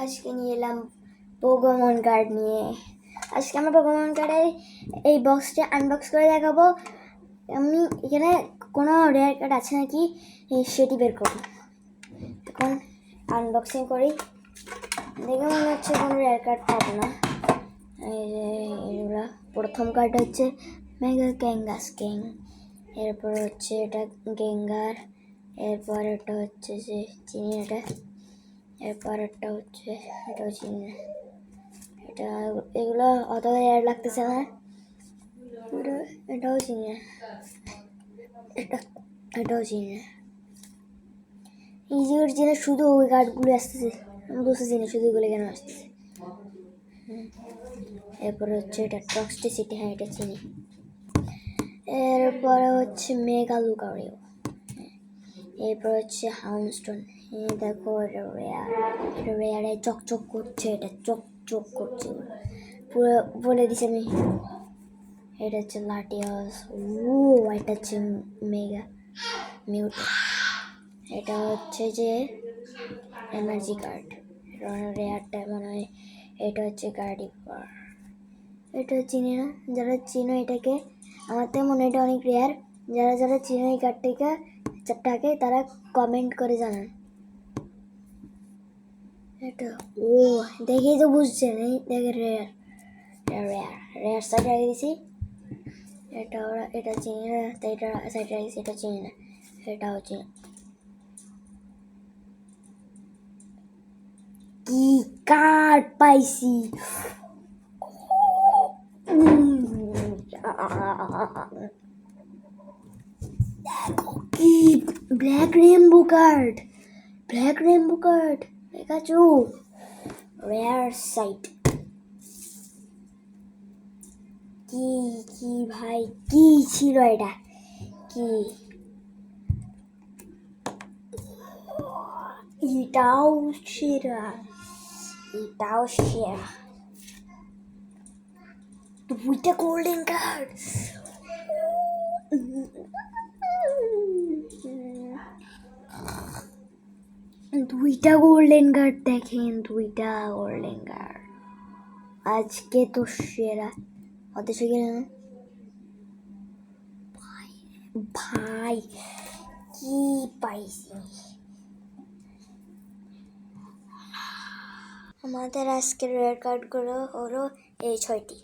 আজকে নিয়ে এলাম পোকেমন কার্ড নিয়ে। আজকে আমরা পোকেমন কার্ডের এই বক্সটা আনবক্স করে দেখাবো। আমি এখানে কোনো রেয়ার কার্ড আছে নাকি সেটি বের করবো। এখন আনবক্সিং করি। দেখে মনে হচ্ছে কোনো রেয়ার কার্ড পাবো না। এই যে এগুলো প্রথম কার্ড হচ্ছে মেগা ক্যাঙ্গাস্কিং, এরপর হচ্ছে এটা গেঙ্গার, এরপর এটা হচ্ছে যে চিনি, এটা এরপর একটা হচ্ছে এটাও চিনি না, এটা এগুলো অত রেয়ার লাগতেছে না, এটাও চিনি না, এটাও চিনি না। ইজিওর চিনি শুধু ওই কার্ডগুলো আসতেছে, আমি বুঝতেছি না শুধু এগুলো কেন আসতেছে। এরপরে হচ্ছে এটা টক্সিসিটি, হ্যাঁ এটা চিনি। এরপরে হচ্ছে মেগা লুকারিও, এরপর হচ্ছে হাউন্ডস্টোন। দেখো এটা রেয়ার, এটা রেয়ারে চকচক করছে, এটা চকচক করছে পুরো বলে দিছি আমি। এটা হচ্ছে লাটিয়াস, এটা হচ্ছে মেগা মিউট, এটা হচ্ছে যে এনার্জি কার্ড, এটা রেয়ারটা মনে হয়। এটা হচ্ছে গার্ডিপার, এটা চিনি না, যারা চিনো এটাকে, আমার তো মনে হয় এটা অনেক রেয়ার। যারা যারা চিনো এই কার্ডটাকে তারা কমেন্ট করে জানান। এটা দেখেই তো বুঝছেন, এই দেখে রেয়ার রেয়ার রেয়ার সাইড রেখে দিছি। এটা চিনি না, তাই এটা সাইড রেখেছি, এটা চিনি না, এটাও চিনি। কি কার্ড পাইছি! দেখো কি ব্ল্যাক রেইনবো কার্ড, দেখাচ্ছো রেয়ার সাইট। কি কি ভাই, কি ছিল এটা, কি এটাও সেরা, দুইটা গোল্ডেন কার্ড, দুইটা গোল্ডেন কার্ড দেখেন, দুইটা গোল্ডেন কার্ড আজকে তো সেরা হতে শিখে না ভাই। কি পাইছি! আমাদের আজকের রেয়ার কার্ডগুলো হলো এই 6টি।